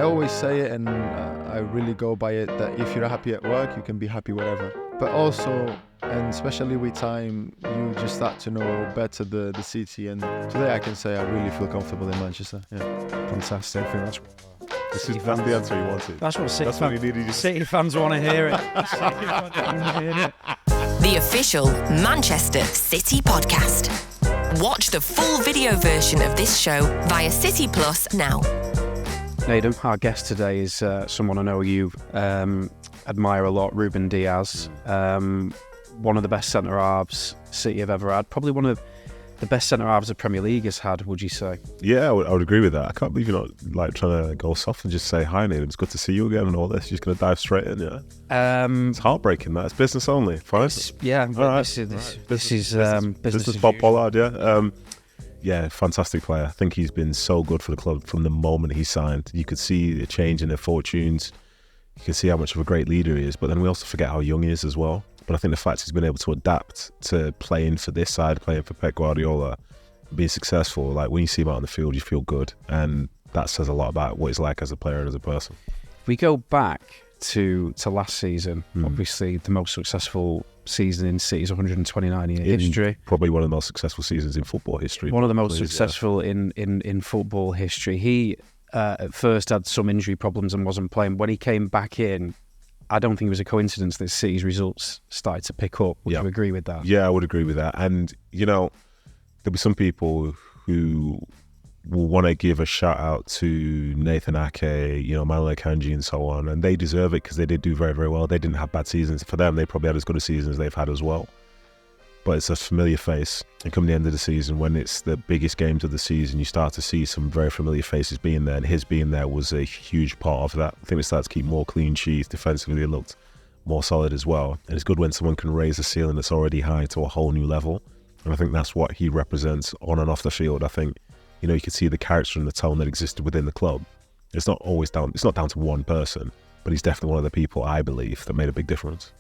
I always say it, and I really go by it, that if you're happy at work, you can be happy wherever. But also, and especially with time, you just start to know better the city. And today I can say I really feel comfortable in Manchester. Yeah, fantastic. I think that's the answer you wanted. That's what needed. City fans want to hear it. The official Manchester City podcast. Watch the full video version of this show via City Plus now. Nedum, our guest today is someone I know you admire a lot, Ruben Dias. One of the best centre-halves City have ever had. Probably one of the best centre-halves the Premier League has had, would you say? Yeah, I would agree with that. I can't believe you're not like trying to go soft and just say, hi, Nedum, it's good to see you again and all this. You're just going to dive straight in, yeah? It's heartbreaking, that. It's business only. Fine. Yeah, right. This is business Bob Pollard, yeah. Yeah, fantastic player. I think he's been so good for the club from the moment he signed. You could see a change in their fortunes. You can see how much of a great leader he is, but then we also forget how young he is as well. But I think the fact he's been able to adapt to playing for this side, playing for Pep Guardiola, being successful, like when you see him out on the field, you feel good. And that says a lot about what he's like as a player and as a person. If we go back to last season, obviously the most successful season in City's 129-year history. Probably one of the most successful seasons in football history. One of the most successful in football history. He at first had some injury problems and wasn't playing. When he came back in, I don't think it was a coincidence that City's results started to pick up. Would you agree with that? Yeah, I would agree with that. And, you know, there'll be some people who will want to give a shout out to Nathan Ake, you know, Manuel Akanji and so on. And they deserve it because they did do very, very well. They didn't have bad seasons. For them, they probably had as good a season as they've had as well. But it's a familiar face. And come the end of the season, when it's the biggest games of the season, you start to see some very familiar faces being there. And his being there was a huge part of that. I think we started to keep more clean sheets. Defensively, it looked more solid as well. And it's good when someone can raise a ceiling that's already high to a whole new level. And I think that's what he represents on and off the field. I think, you know, you can see the character and the tone that existed within the club. It's not down to one person, but he's definitely one of the people, I believe, that made a big difference.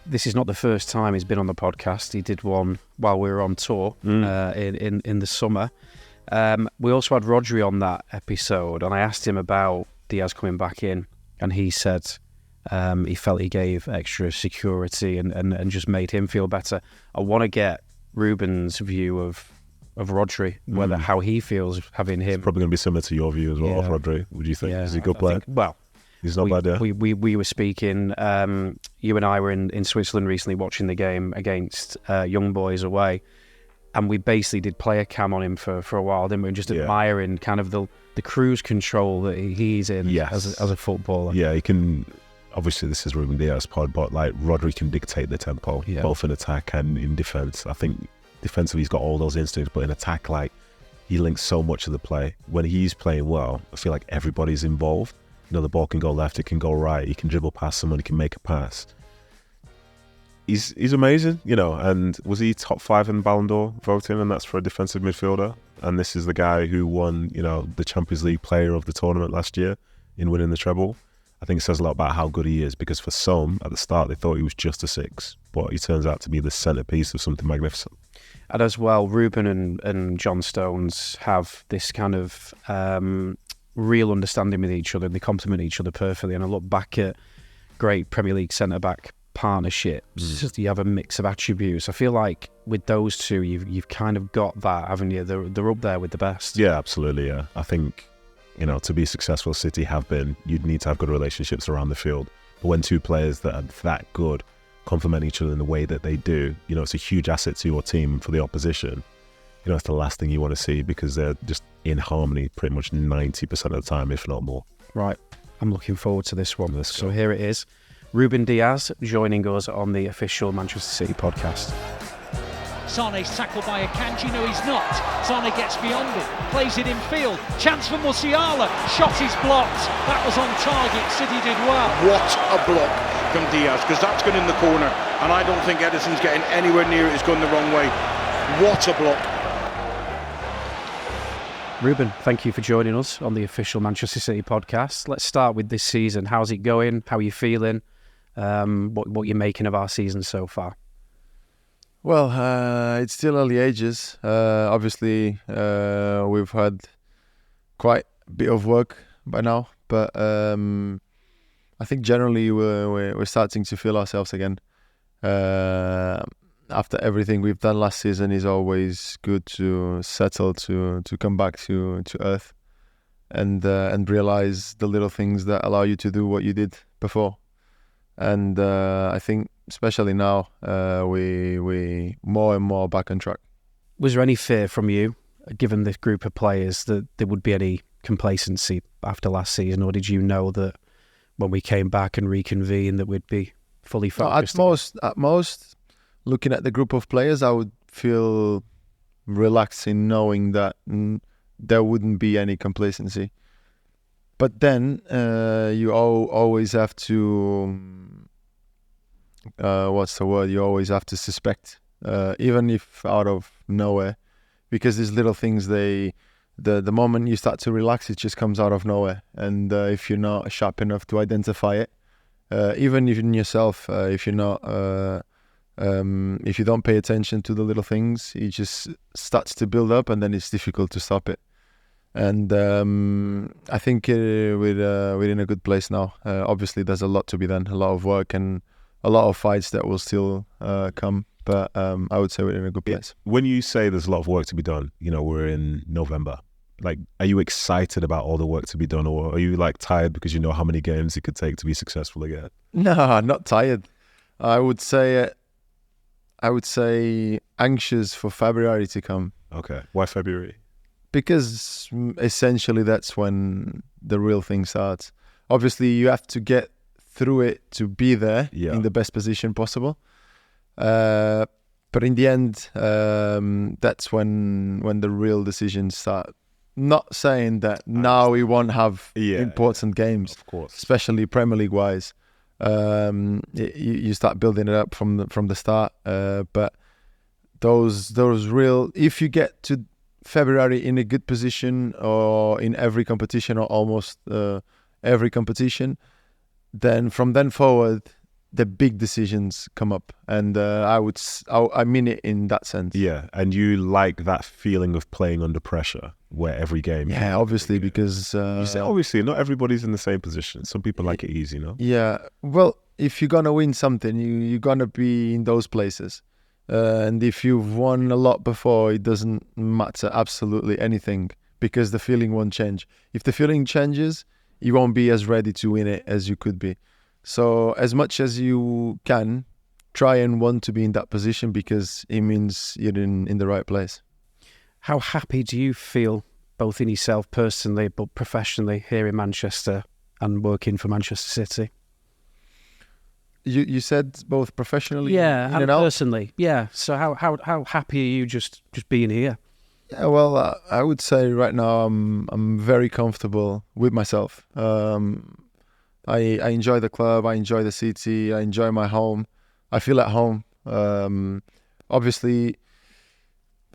This is not the first time he's been on the podcast. He did one while we were on tour in the summer. We also had Rodri on that episode, and I asked him about Dias coming back in, and he said he felt he gave extra security and just made him feel better. I want to get Ruben's view of Rodri, whether how he feels having him. It's probably going to be similar to your view as well of Rodri. Would you think? Is he a good player? He's not bad, yeah. We were speaking, you and I were in Switzerland recently watching the game against Young Boys away, and we basically did player cam on him for a while, didn't we? And just admiring kind of the cruise control that he's in as a footballer. Yeah, he can. Obviously, this is Ruben Dias' pod, but like Rodri can dictate the tempo, both in attack and in defence. I think defensively he's got all those instincts, but in attack, like he links so much of the play. When he's playing well, I feel like everybody's involved. You know, the ball can go left, it can go right, he can dribble past someone, he can make a pass. He's amazing, you know, and was he top 5 in Ballon d'Or voting, and that's for a defensive midfielder? And this is the guy who won, you know, the Champions League player of the tournament last year in winning the treble. I think it says a lot about how good he is, because for some, at the start, they thought he was just a 6, but he turns out to be the centrepiece of something magnificent. And as well, Ruben and John Stones have this kind of real understanding with each other, and they complement each other perfectly. And I look back at great Premier League centre-back partnerships, you have a mix of attributes. I feel like with those two, you've kind of got that, haven't you? They're up there with the best. Yeah, absolutely, yeah. I think, you know, to be successful, City have been, you'd need to have good relationships around the field. But when two players that are that good complement each other in the way that they do, you know, it's a huge asset to your team and for the opposition. You know, it's the last thing you want to see, because they're just in harmony pretty much 90% of the time, if not more. Right. I'm looking forward to this one. So here it is. Ruben Dias joining us on the official Manchester City podcast. Sane's tackled by Akanji. No, he's not. Sane gets beyond it, plays it in field. Chance for Musiala. Shot is blocked. That was on target. City did well. What a block from Dias, because that's gone in the corner, and I don't think Ederson's getting anywhere near it. It's gone the wrong way. What a block. Ruben, thank you for joining us on the official Manchester City podcast. Let's start with this season. How's it going? How are you feeling? What you're making of our season so far? Well, it's still early ages. Obviously, we've had quite a bit of work by now, but I think generally we're starting to feel ourselves again. After everything we've done last season, it's always good to settle, to come back to earth, and realize the little things that allow you to do what you did before. And I think especially now we more and more back on track. Was there any fear from you, given this group of players, that there would be any complacency after last season, or did you know that when we came back and reconvened that we'd be fully focused? At most, looking at the group of players, I would feel relaxed in knowing that there wouldn't be any complacency. But then you always have to, what's the word? You always have to suspect, even if out of nowhere, because these little things, the moment you start to relax, it just comes out of nowhere. And if you're not sharp enough to identify it, even in yourself, if you're not, if you don't pay attention to the little things, it just starts to build up, and then it's difficult to stop it. And I think we're in a good place now. Obviously, there's a lot to be done, a lot of work, and a lot of fights that will still come. But I would say we're in a good place. When you say there's a lot of work to be done, we're in November. Like, are you excited about all the work to be done, or are you like tired because you know how many games it could take to be successful again? No, not tired. I would say anxious for February to come. Okay, why February? Because essentially that's when the real thing starts. Obviously, you have to get through it to be there in the best position possible. But in the end, that's when the real decisions start. Not saying that now we won't have important games, of course, especially Premier League wise. You start building it up from the start. But those real, if you get to February in a good position, or in every competition, or almost every competition, then from then forward the big decisions come up, and I mean it in that sense. Yeah, and you like that feeling of playing under pressure, where every game. Yeah, obviously, because you say obviously not everybody's in the same position. Some people like it easy, Yeah, well, if you're gonna win something, you're gonna be in those places. And if you've won a lot before, it doesn't matter absolutely anything, because the feeling won't change. If the feeling changes, you won't be as ready to win it as you could be. So as much as you can, try and want to be in that position, because it means you're in the right place. How happy do you feel, both in yourself personally, but professionally, here in Manchester and working for Manchester City? You said both professionally, yeah, and personally, yeah. So how happy are you just being here? Yeah, well, I would say right now I'm very comfortable with myself. I enjoy the club, I enjoy the city, I enjoy my home. I feel at home. Obviously,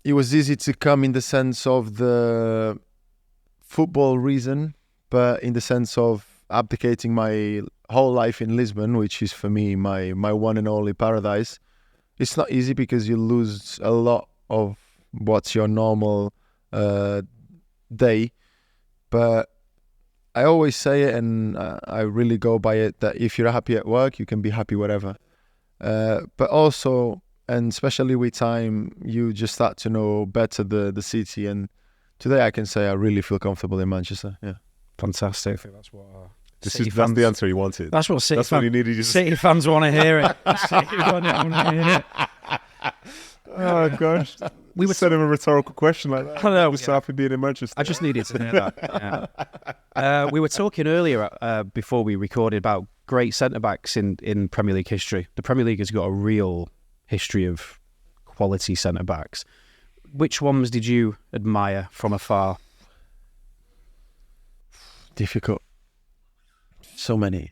it was easy to come in the sense of the football reason, but in the sense of abdicating my whole life in Lisbon, which is for me my one and only paradise, it's not easy, because you lose a lot of what's your normal day. But I always say it, and I really go by it, that if you're happy at work, you can be happy wherever. But also, and especially with time, you just start to know better the city. And today I can say I really feel comfortable in Manchester. Yeah, fantastic. I think that's what that's the answer you wanted. That's what City. That's what you needed. City fans want to hear it. City want to hear it. Oh gosh, we would send him a rhetorical question like that. I know. We're so happy being in Manchester. I just needed to hear that. Yeah. We were talking earlier before we recorded about great centre backs in Premier League history. The Premier League has got a real history of quality centre backs. Which ones did you admire from afar? Difficult. So many.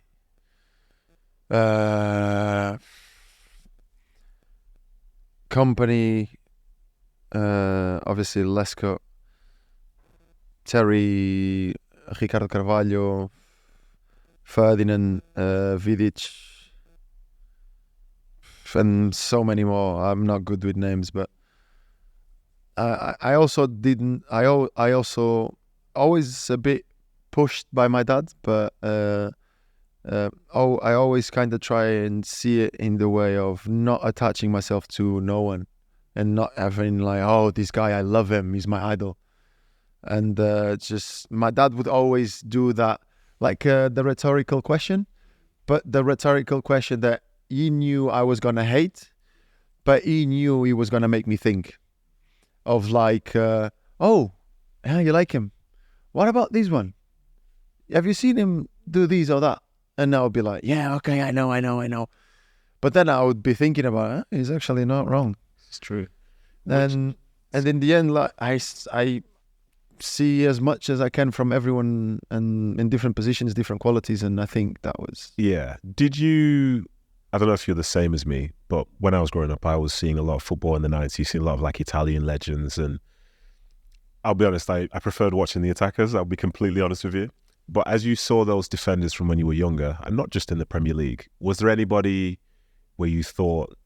Company, obviously Lescott, Terry, Ricardo Carvalho, Ferdinand, Vidic, and so many more. I'm not good with names, but I also always a bit pushed by my dad, but I always kind of try and see it in the way of not attaching myself to no one and not having like, oh, this guy, I love him, he's my idol. And just my dad would always do that, like the rhetorical question, but the rhetorical question that he knew I was going to hate, but he knew he was going to make me think of like, oh, yeah, you like him. What about this one? Have you seen him do these or that? And I would be like, yeah, okay, I know. But then I would be thinking about, he's actually not wrong. It's true. And in the end, like I see as much as I can from everyone and in different positions, different qualities. And I think that was... Yeah. Did you... I don't know if you're the same as me, but when I was growing up, I was seeing a lot of football in the 90s, seeing a lot of like Italian legends. And I'll be honest, I preferred watching the attackers. I'll be completely honest with you. But as you saw those defenders from when you were younger, and not just in the Premier League, was there anybody where you thought,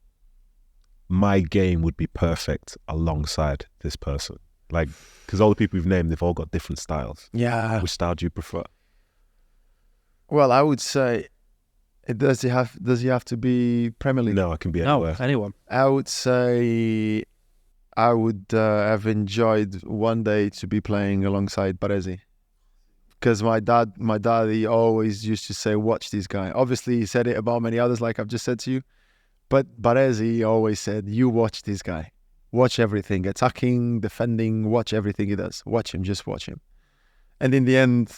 my game would be perfect alongside this person? Like, because all the people you've named, they've all got different styles. Yeah. Which style do you prefer? Well, I would say, does he have to be Premier League? No, it can be anywhere. No, anyone. I would say I would have enjoyed one day to be playing alongside Baresi. Because my dad, he always used to say, watch this guy. Obviously, he said it about many others, like I've just said to you. But Baresi always said, you watch this guy. Watch everything. Attacking, defending, watch everything he does. Watch him, just watch him. And in the end,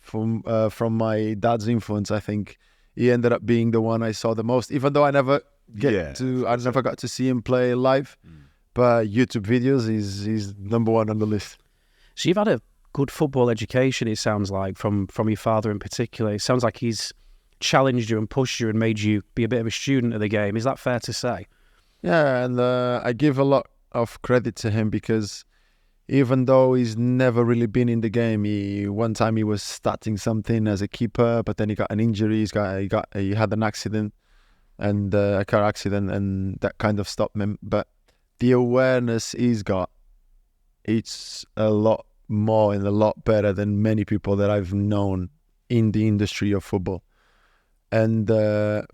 from my dad's influence, I think he ended up being the one I saw the most. Even though I never got to see him play live. But YouTube videos, he's number one on the list. So you've had a good football education, it sounds like, from your father in particular. It sounds like he's challenged you and pushed you and made you be a bit of a student of the game. Is that fair to say? Yeah, and I give a lot of credit to him because even though he's never really been in the game, one time he was starting something as a keeper, but then he got an injury. He had an accident, and a car accident, and that kind of stopped him. But the awareness he's got, it's a lot more and a lot better than many people that I've known in the industry of football. And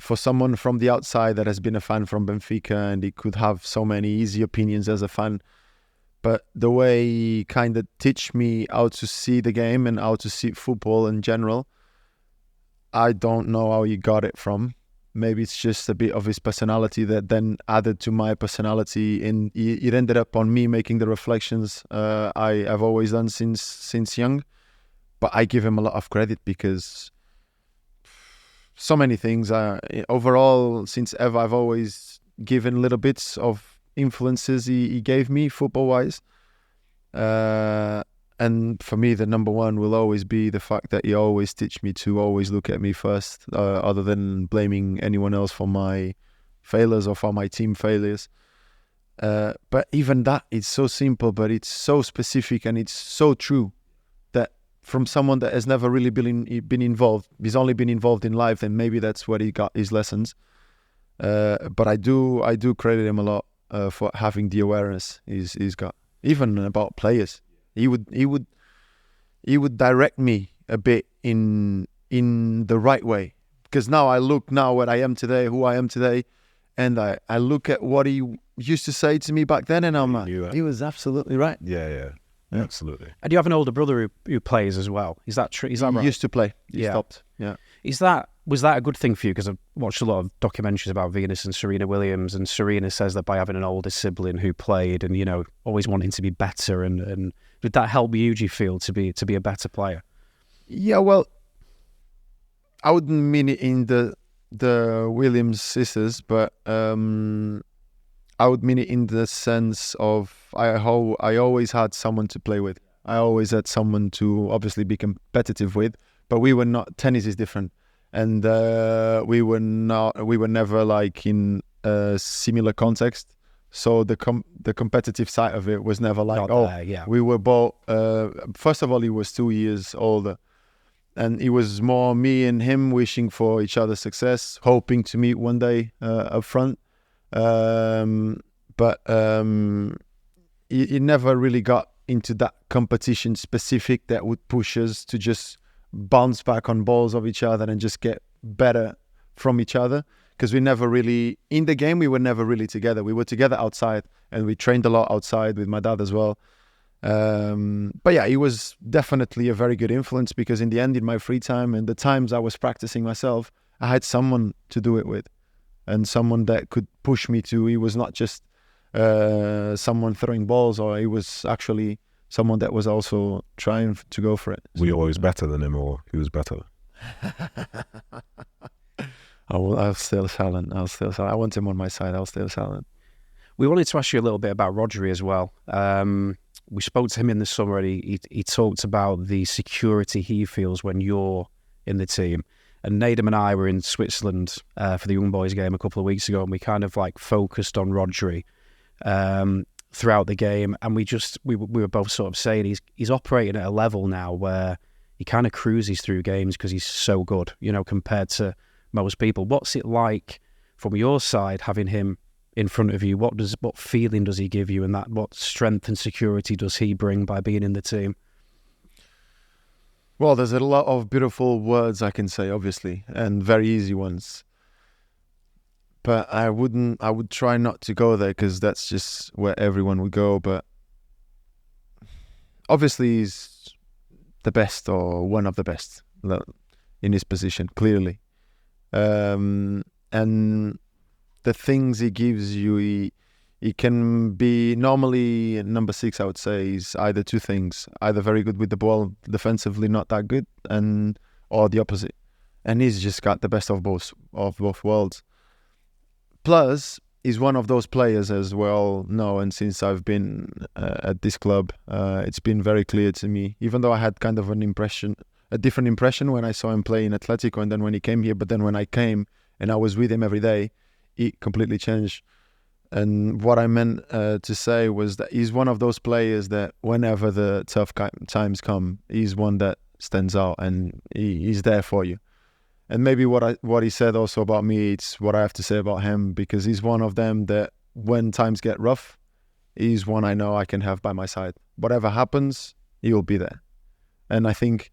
for someone from the outside that has been a fan from Benfica, and he could have so many easy opinions as a fan, but the way he kind of teach me how to see the game and how to see football in general, I don't know how he got it from. Maybe it's just a bit of his personality that then added to my personality, and it ended up on me making the reflections I've always done since young. But I give him a lot of credit because so many things. Overall, since ever, I've always given little bits of influences he gave me football-wise. And for me, the number one will always be the fact that he always teach me to always look at me first, other than blaming anyone else for my failures or for my team failures. But even that, it's so simple, but it's so specific and it's so true that from someone that has never really been involved, he's only been involved in life, and maybe that's where he got his lessons. But I do credit him a lot for having the awareness he's got, even about players. He would direct me a bit in the right way, because now I look what I am today, who I am today, and I look at what he used to say to me back then, and I'm like, he was absolutely right. Yeah, absolutely. And you have an older brother who plays as well. Is that true? Is that right? He used to play. He stopped. Yeah. Was that a good thing for you? Because I've watched a lot of documentaries about Venus and Serena Williams, and Serena says that by having an older sibling who played and always wanting to be better, and did that help you, do you feel, to be a better player? Yeah, well, I wouldn't mean it in the Williams sisters, but I would mean it in the sense of I always had someone to play with. I always had someone to obviously be competitive with, but we were not. Tennis is different. And we were never like in a similar context, so the competitive side of it was never like we were both. First of all, he was 2 years older, and it was more me and him wishing for each other's success, hoping to meet one day up front. But he never really got into that competition specific that would push us to just bounce back on balls of each other and just get better from each other. Because we never really, in the game, we were never really together. We were together outside, and we trained a lot outside with my dad as well. But yeah, he was definitely a very good influence, because in the end, in my free time and the times I was practicing myself, I had someone to do it with, and someone that could push me to. He was not just someone throwing balls, or he was actually someone that was also trying to go for it. Were you always better than him, or he was better? I'll still silent. I want him on my side. I'll still silent. We wanted to ask you a little bit about Rodri as well. We spoke to him in the summer, and he talked about the security he feels when you're in the team. And Nadem and I were in Switzerland for the young boys game a couple of weeks ago, and we kind of like focused on Rodri throughout the game, and we were both sort of saying he's operating at a level now where he kind of cruises through games because he's so good, you know, compared to most people. What's it like from your side having him in front of you? What feeling does he give you, and what strength and security does he bring by being in the team? Well, there's a lot of beautiful words I can say, obviously, and very easy ones. But I would try not to go there, because that's just where everyone would go. But obviously he's the best, or one of the best in his position, clearly. And the things he gives you, he can be normally number 6. I would say is either two things: either very good with the ball, defensively not that good, or the opposite. And he's just got the best of both worlds. Plus, he's one of those players, as we all know, and since I've been at this club, it's been very clear to me. Even though I had kind of a different impression when I saw him play in Atletico, and then when he came here, but then when I came and I was with him every day, it completely changed. And what I meant to say was that he's one of those players that whenever the tough times come, he's one that stands out, and he's there for you. And maybe what he said also about me, it's what I have to say about him, because he's one of them that when times get rough, he's one I know I can have by my side. Whatever happens, he will be there. And I think,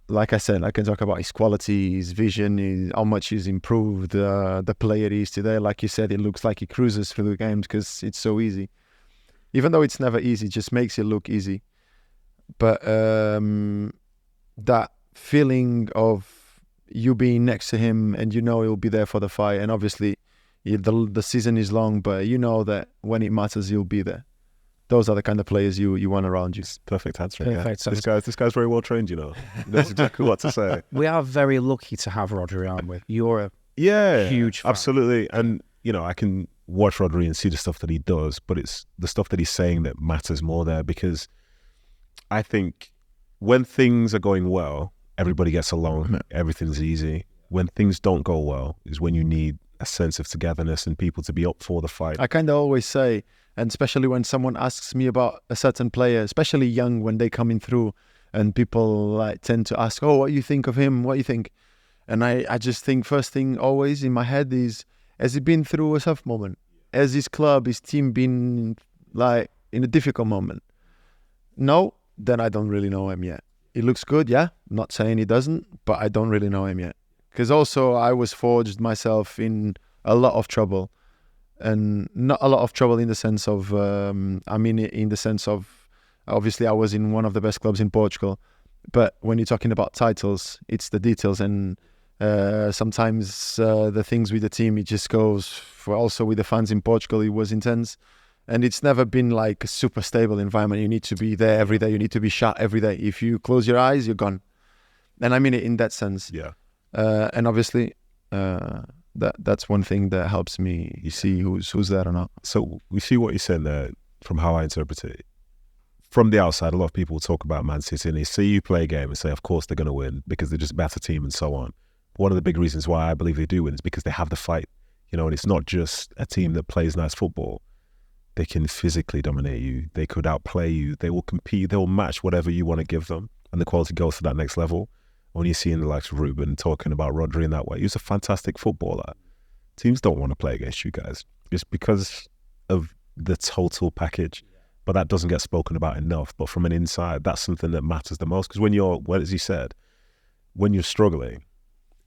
like I said, I can talk about his quality, his vision, how much he's improved, the player he is today. Like you said, it looks like he cruises through the games because it's so easy. Even though it's never easy, it just makes it look easy. But that feeling of you being next to him, and you know he'll be there for the fight, and obviously the season is long, but you know that when it matters, he'll be there. Those are the kind of players you want around you. Perfect answer. Perfect. Yeah. This guy's very well trained, you know. That's exactly what to say. We are very lucky to have Rodri, aren't we? You're a huge fan. Absolutely. And, you know, I can watch Rodri and see the stuff that he does, but it's the stuff that he's saying that matters more there, because I think when things are going well, everybody gets along, everything's easy. When things don't go well is when you need a sense of togetherness and people to be up for the fight. I kind of always say, and especially when someone asks me about a certain player, especially young, when they coming through, and people like tend to ask, oh, what do you think of him? What do you think? And I just think first thing always in my head is, has he been through a tough moment? Has his club, his team been like in a difficult moment? No, then I don't really know him yet. He looks good, yeah. I'm not saying he doesn't, but I don't really know him yet. Because also I was forged myself in a lot of trouble. And not a lot of trouble in the sense of, in the sense of, obviously I was in one of the best clubs in Portugal. But when you're talking about titles, it's the details. And sometimes the things with the team, it just goes, for also with the fans in Portugal, it was intense. And it's never been like a super stable environment. You need to be there every day. You need to be shot every day. If you close your eyes, you're gone. And I mean it in that sense. Yeah. And obviously, that's one thing that helps me see who's there or not. So we see what you said there from how I interpret it. From the outside, a lot of people talk about Man City and they see you play a game and say, of course they're going to win because they're just a better team and so on. One of the big reasons why I believe they do win is because they have the fight, you know, and it's not just a team that plays nice football. They can physically dominate you. They could outplay you. They will compete. They will match whatever you want to give them. And the quality goes to that next level. When you see in the likes of Ruben talking about Rodri in that way, he's a fantastic footballer. Teams don't want to play against you guys. It's because of the total package. but that doesn't get spoken about enough. But from an inside, that's something that matters the most, because when you're, well, as he said, when you're struggling,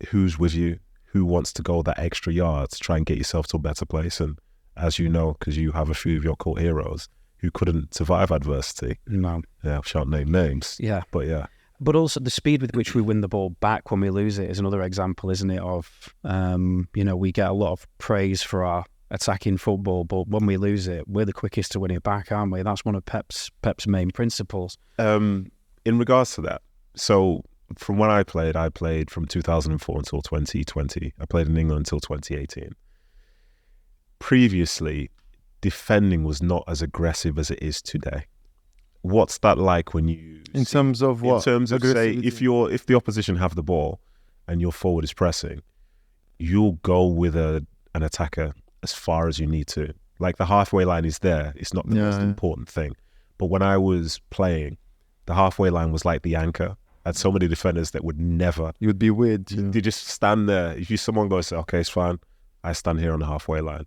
who's with you? Who wants to go that extra yard to try and get yourself to a better place? And as you know, because you have a few of your cult heroes who couldn't survive adversity. No. Yeah, I shan't name names. Yeah. But yeah. But also the speed with which we win the ball back when we lose it is another example, isn't it, of, we get a lot of praise for our attacking football, but when we lose it, we're the quickest to win it back, aren't we? That's one of Pep's main principles. In regards to that, so from when I played from 2004 until 2020. I played in England until 2018. Previously, defending was not as aggressive as it is today. What's that like when you... In terms of what? In terms of, say, if the opposition have the ball and your forward is pressing, you'll go with an attacker as far as you need to. Like, the halfway line is there. It's not the most important thing. But when I was playing, the halfway line was like the anchor. I had so many defenders that would never... You would be weird. They just stand there. If someone goes, okay, it's fine, I stand here on the halfway line.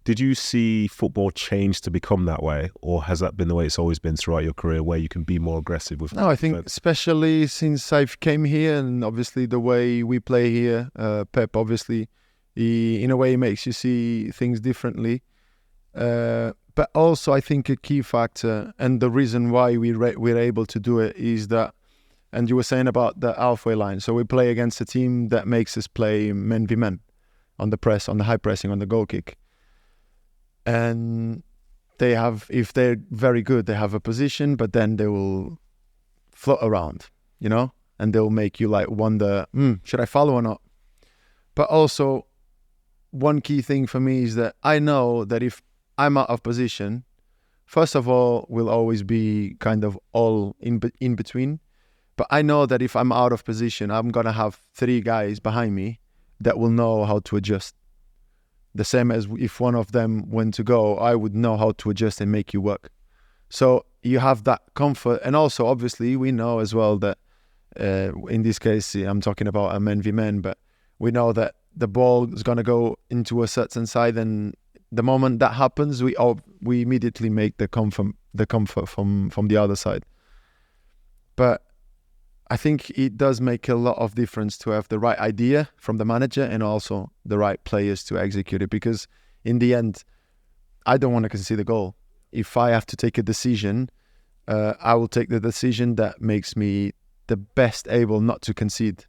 Did you see football change to become that way? Or has that been the way it's always been throughout your career, where you can be more aggressive with... No, I think especially since I've came here, and obviously the way we play here, Pep, obviously, he, in a way, makes you see things differently. But also, I think a key factor, and the reason why we're able to do it, is that, and you were saying about the halfway line. So we play against a team that makes us play men v men on the press, on the high pressing, on the goal kick. And they have, if they're very good, they have a position, but then they will float around, and they'll make you like wonder, should I follow or not? But also, one key thing for me is that I know that if I'm out of position, first of all, we'll always be kind of all in between. But I know that if I'm out of position, I'm going to have 3 guys behind me that will know how to adjust. The same as if one of them went to go, I would know how to adjust and make you work. So you have that comfort. And also, obviously, we know as well that in this case, I'm talking about a men v men, but we know that the ball is going to go into a certain side, and the moment that happens, we immediately make the comfort from the other side. But I think it does make a lot of difference to have the right idea from the manager and also the right players to execute it, because in the end, I don't want to concede a goal. If I have to take a decision, I will take the decision that makes me the best able not to concede.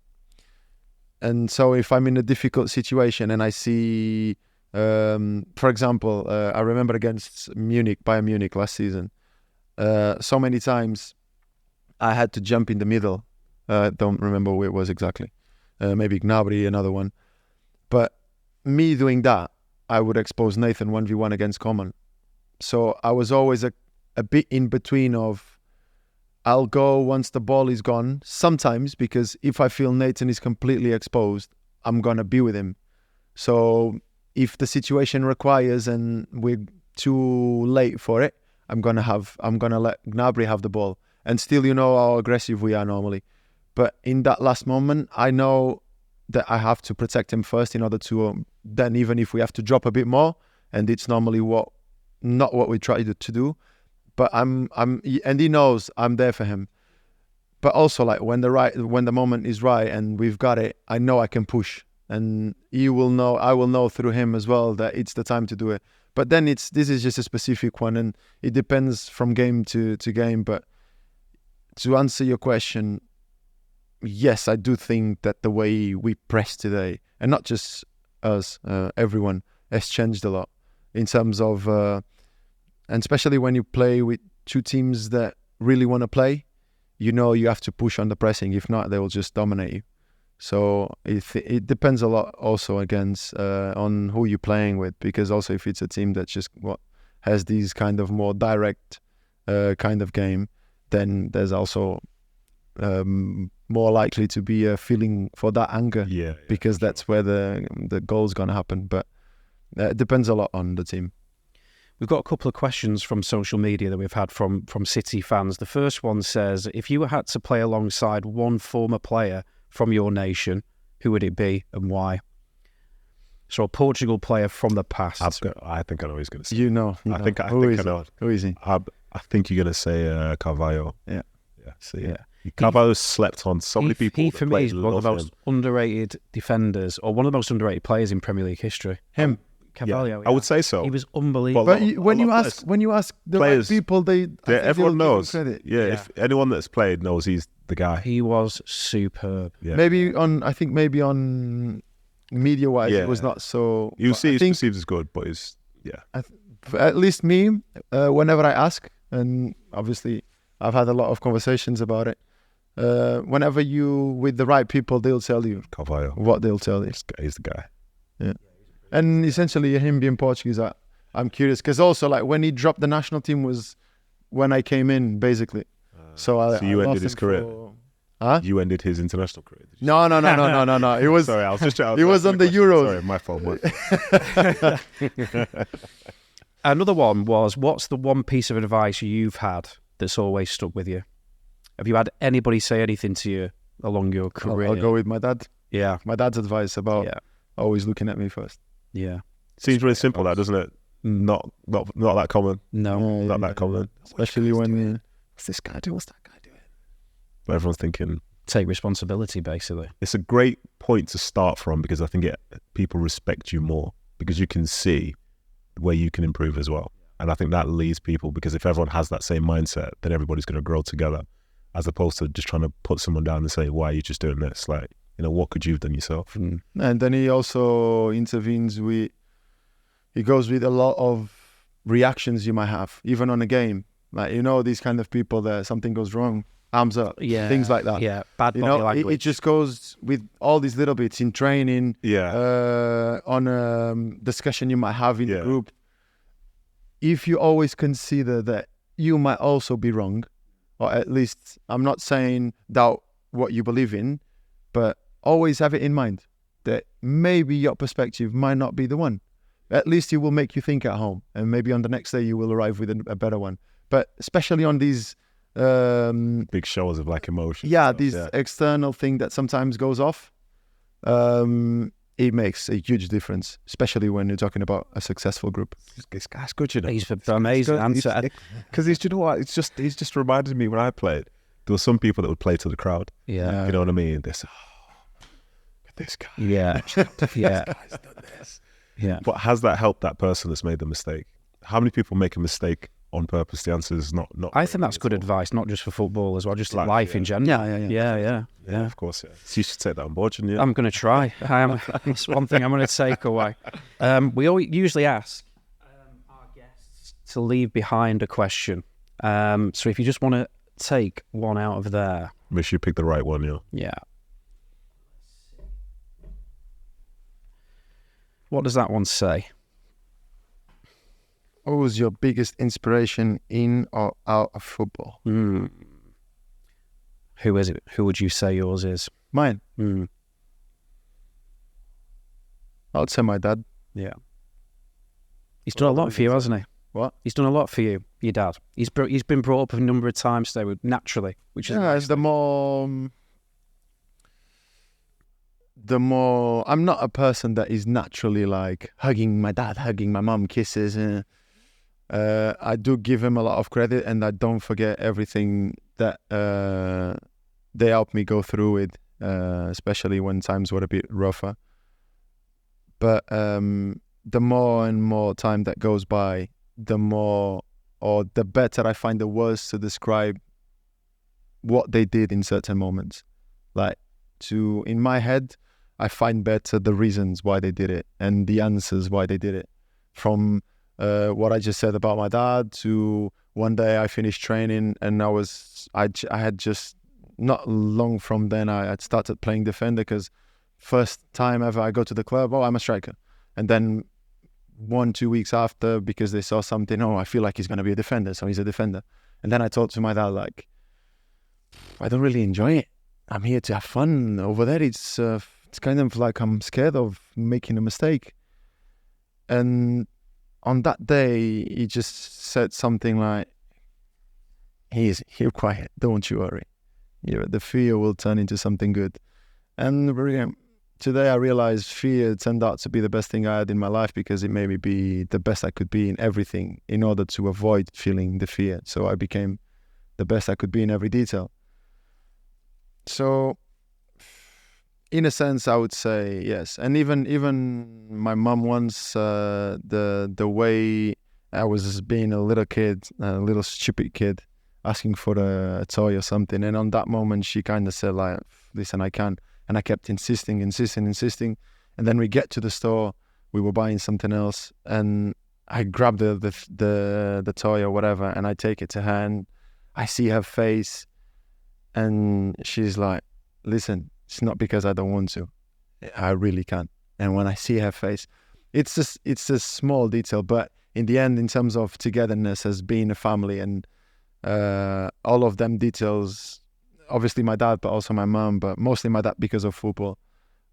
And so if I'm in a difficult situation and I see, for example, I remember against Bayern Munich last season, so many times I had to jump in the middle. Don't remember where it was exactly. Maybe Gnabry, another one. But me doing that, I would expose Nathan 1v1 against Coman. So I was always a bit in between of, I'll go once the ball is gone, sometimes, because if I feel Nathan is completely exposed, I'm going to be with him. So if the situation requires and we're too late for it, I'm going to let Gnabry have the ball. And still, how aggressive we are normally. But in that last moment, I know that I have to protect him first in order to, then even if we have to drop a bit more, and it's normally not what we try to do, but and he knows I'm there for him. But also, like, when the moment is right and we've got it, I know I can push, and I will know through him as well that it's the time to do it. But then this is just a specific one, and it depends from game to game. But to answer your question, yes, I do think that the way we press today, and not just us, everyone, has changed a lot in terms of, and especially when you play with 2 teams that really want to play, you have to push on the pressing. If not, they will just dominate you. So it depends a lot also on who you're playing with, because also if it's a team that just has these kind of more direct kind of game, then there's also more likely to be a feeling for that anger, because that's where the goal's going to happen. But it depends a lot on the team. We've got a couple of questions from social media that we've had from City fans. The first one says, if you had to play alongside one former player from your nation, who would it be and why? So a Portugal player from the past. I think I know who he's going to say. You know. I think I know. Who is he? I think you're going to say Carvalho. Yeah. See, Yeah. Carvalho slept on so many people. He that for me played is one of the love most him. underrated defenders, or one of the most underrated players in Premier League history. Him. Carvalho. I would say so. He was unbelievable. But But when you ask the players- right people, Everyone knows. Credit. Yeah, if anyone that's played knows he's the guy. He was superb. Yeah. Maybe on media wise, it was not so. You but see, I he's think perceived as good, but he's at least me, whenever I ask, and obviously I've had a lot of conversations about it. Whenever you with the right people, they'll tell you Carvalho. what they'll tell you. He's the guy. And essentially, him being Portuguese, I'm curious because also like when he dropped the national team was when I came in, basically. So you I ended lost his him career? Huh? You ended his international career. Did you? No. It was. Sorry, I was just. He was on the Euros. Sorry, my fault. Another one was, what's the one piece of advice you've had that's always stuck with you? Have you had anybody say anything to you along your career? I'll go with my dad. Yeah. My dad's advice about always looking at me first. Yeah. Seems really simple, that doesn't it? Not that common. No. Not that common. Especially when what's this guy doing? What's that guy doing? But everyone's thinking Take responsibility, basically. it's a great point to start from because I think people respect you more because you can see where you can improve as well. And I think that leads people because if everyone has that same mindset, then everybody's going to grow together as opposed to just trying to put someone down and say, why are you just doing this? Like, what could you have done yourself? And then he also intervenes with, he goes with a lot of reactions you might have, even on a game. Like, these kind of people that something goes wrong, arms up, things like that. Yeah, bad body language. It just goes with all these little bits in training, Yeah. on a discussion you might have in the group. If you always consider that you might also be wrong, or at least, I'm not saying doubt what you believe in, but always have it in mind that maybe your perspective might not be the one. At least it will make you think at home, and maybe on the next day you will arrive with a better one. But especially on these big shows of like emotion. External thing that sometimes goes off, it makes a huge difference, especially when you're talking about a successful group. This guy's good, He's an amazing answer. Because he's just reminded me when I played, there were some people that would play to the crowd. Yeah. You know what I mean? They say, look at this guy. Yeah. Yeah. This guy's done this. Yeah. But has that helped that person that's made the mistake? How many people make a mistake on purpose? The answer is not. I think that's good advice, not just for football as well, just life in general. Yeah. Yeah, of course. Yeah. So you should take that on board, shouldn't you? I'm going to try. That's one thing I'm going to take away. We usually ask our guests to leave behind a question. So if you just want to take one out of there. Make sure you pick the right one, yeah. Yeah. What does that one say? What was your biggest inspiration in or out of football? Who is it? Who would you say yours is? Mine. I'd say my dad. Yeah. He's done a lot for you, hasn't he? What? He's done a lot for you, your dad. He's been brought up a number of times today, naturally, which is it's the more I'm not a person that is naturally like hugging my dad, hugging my mom, kisses. I do give him a lot of credit, and I don't forget everything that they helped me go through with, especially when times were a bit rougher. But the more and more time that goes by, the more or the better I find the words to describe what they did in certain moments. Like, in my head, I find better the reasons why they did it and the answers why they did it. From what I just said about my dad to one day I finished training and I had just not long from then I had started playing defender because first time ever I go to the club, I'm a striker. And then 1-2 weeks after, because they saw something, I feel like he's going to be a defender, so he's a defender. And then I talked to my dad like, I don't really enjoy it. I'm here to have fun. Over there, it's kind of like I'm scared of making a mistake. And on that day, he just said something like, "You're quiet. Don't you worry. The fear will turn into something good." And today I realized fear turned out to be the best thing I had in my life, because it made me be the best I could be in everything in order to avoid feeling the fear. So I became the best I could be in every detail. So in a sense, I would say yes. And even my mum once, the way I was being a little kid, a little stupid kid, asking for a toy or something, and on that moment she kind of said like, listen, I can't. And I kept insisting, and then we get to the store, we were buying something else, and I grab the toy or whatever, and I take it to her, and I see her face, and she's like, listen, it's not because I don't want to, I really can't. And when I see her face, it's a small detail, but in the end, in terms of togetherness as being a family, and all of them details, obviously my dad, but also my mum, but mostly my dad because of football,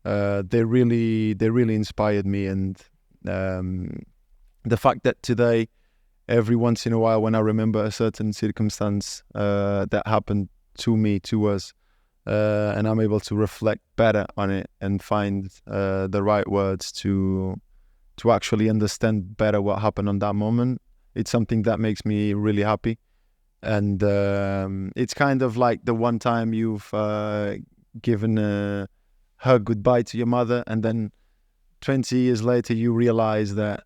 they really inspired me. And the fact that today, every once in a while, when I remember a certain circumstance that happened to us, and I'm able to reflect better on it and find the right words to actually understand better what happened on that moment, it's something that makes me really happy. And it's kind of like the one time you've given a hug goodbye to your mother, and then 20 years later you realize that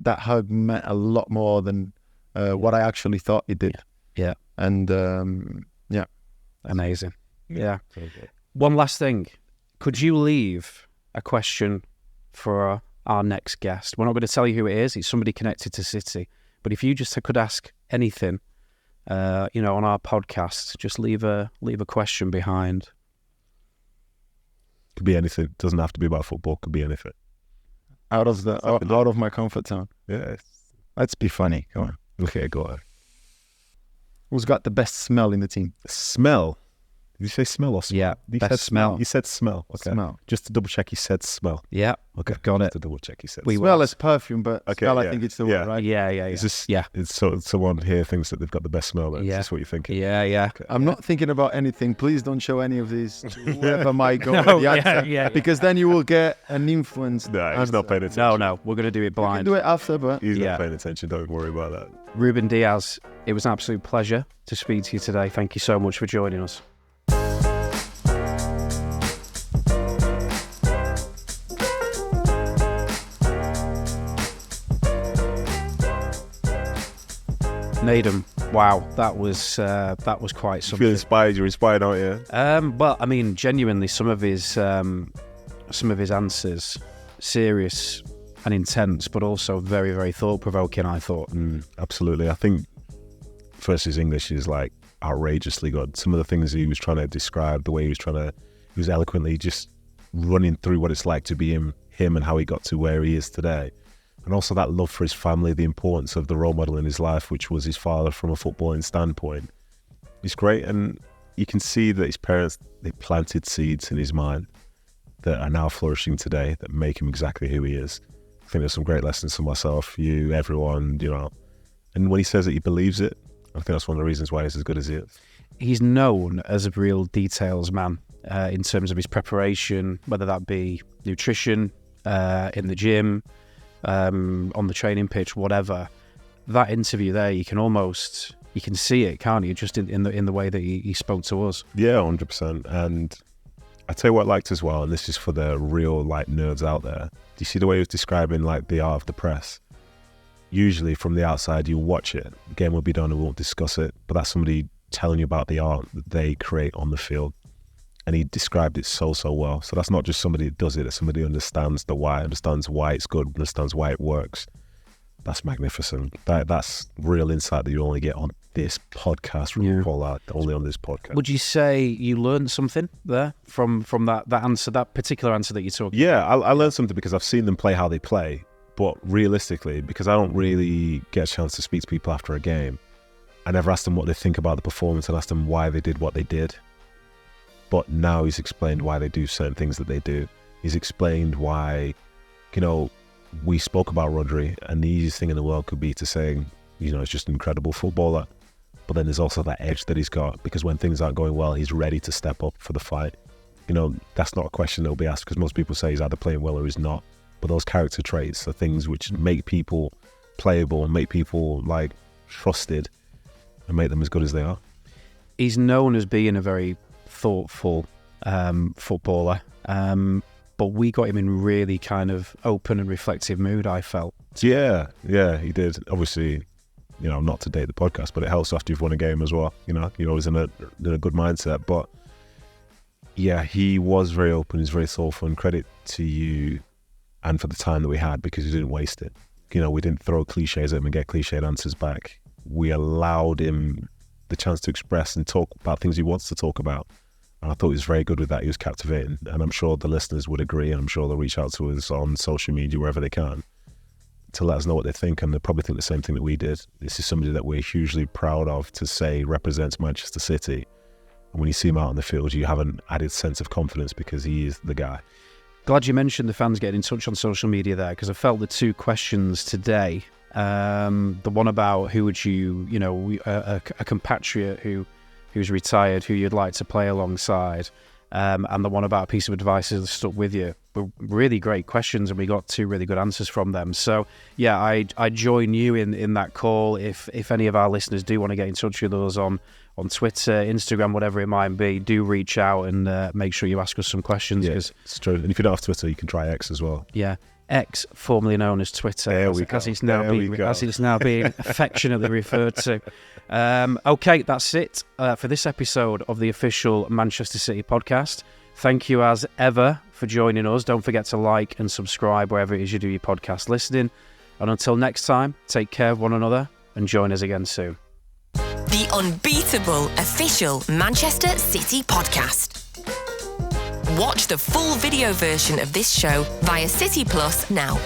hug meant a lot more than what I actually thought it did. Yeah. And yeah. Amazing. Yeah. One last thing. Could you leave a question for our next guest? We're not going to tell you who it is. It's somebody connected to City. But if you just could ask anything, on our podcast, just leave a question behind. Could be anything. Doesn't have to be about football. Could be anything. Out of my comfort zone. Yeah. Let's be funny. Come on. Okay, go on. Who's got the best smell in the team? Smell. Did you say smell or smell? Yeah, You best said smell. You said smell. Okay. Smell. Just to double check, you said smell. Yeah. Okay. Got it. Just to double check, you said We smell. Smell is perfume, but Okay, smell, I yeah. think it's the Yeah. word, right? Yeah. Is this, Yeah. It's someone here thinks that they've got the best smell. Then. Yeah. Is this what you're thinking? Yeah. Okay. I'm not thinking about anything. Please don't show any of these to whoever might go No, with the answer, yeah. because then you will get an influence. No, he's not paying attention. No. We're going to do it You can blind. do it after, but He's Yeah. not paying attention. Don't worry about that. Ruben Dias, it was an absolute pleasure to speak to you today. Thank you so much for joining us. Nadem, wow, that was quite You feel something. inspired. You're inspired, aren't you? Well, I mean, genuinely, some of his answers, serious and intense, but also very, very thought-provoking, I thought. Absolutely. I think first his English is like outrageously good. Some of the things he was trying to describe, the way he was eloquently just running through what it's like to be him and how he got to where he is today. And also that love for his family, the importance of the role model in his life, which was his father from a footballing standpoint. It's great. And you can see that his parents, they planted seeds in his mind that are now flourishing today, that make him exactly who he is. I think there's some great lessons for myself, you, everyone, And when he says that he believes it, I think that's one of the reasons why he's as good as he is. He's known as a real details man in terms of his preparation, whether that be nutrition, in the gym, on the training pitch, whatever. That interview there, you can see it, can't you? Just in the way that he spoke to us. Yeah, 100%. And I tell you what I liked as well, and this is for the real nerds out there. Do you see the way he was describing the art of the press? Usually from the outside, you watch it. The game will be done and we won't discuss it, but that's somebody telling you about the art that they create on the field. And he described it so well. So that's not just somebody that does it, it's somebody who understands the why, understands why it's good, understands why it works. That's magnificent. That's real insight that you only get on this podcast from Paul Art, only on this podcast. Would you say you learned something there from that answer, that particular answer that you took? Yeah, I learned something because I've seen them play how they play. But realistically, because I don't really get a chance to speak to people after a game, I never asked them what they think about the performance and asked them why they did what they did. But now he's explained why they do certain things that they do. He's explained why, we spoke about Rodri, and the easiest thing in the world could be to say, it's just an incredible footballer. But then there's also that edge that he's got, because when things aren't going well, he's ready to step up for the fight. that's not a question that will be asked, because most people say he's either playing well or he's not. But those character traits are things which make people playable and make people like trusted and make them as good as they are. He's known as being a very thoughtful footballer, but we got him in really kind of open and reflective mood, I felt. Yeah, he did. Obviously, not to date the podcast, but it helps after you've won a game as well. You're always in a good mindset. But yeah, he was very open. He's very thoughtful, and credit to you and for the time that we had, because he didn't waste it. We didn't throw cliches at him and get cliched answers back. We allowed him the chance to express and talk about things he wants to talk about. And I thought he was very good with that. He was captivating. And I'm sure the listeners would agree, and I'm sure they'll reach out to us on social media, wherever they can, to let us know what they think. And they'll probably think the same thing that we did. This is somebody that we're hugely proud of to say represents Manchester City. And when you see him out on the field, you have an added sense of confidence because he is the guy. Glad you mentioned the fans getting in touch on social media there, because I felt the two questions today, the one about who would you, a compatriot who's retired, who you'd like to play alongside, and the one about a piece of advice that stuck with you, were really great questions, and we got two really good answers from them. So yeah, I join you in that call. If any of our listeners do want to get in touch with us on Twitter, Instagram, whatever it might be, do reach out and make sure you ask us some questions. Yeah, it's true. And if you don't have Twitter, you can try X as well. Yeah, X, formerly known as Twitter, as it's now being affectionately referred to. Okay, that's it for this episode of the official Manchester City podcast. Thank you as ever for joining us. Don't forget to like and subscribe wherever it is you do your podcast listening. And until next time, take care of one another and join us again soon. The unbeatable official Manchester City podcast. Watch the full video version of this show via City Plus now.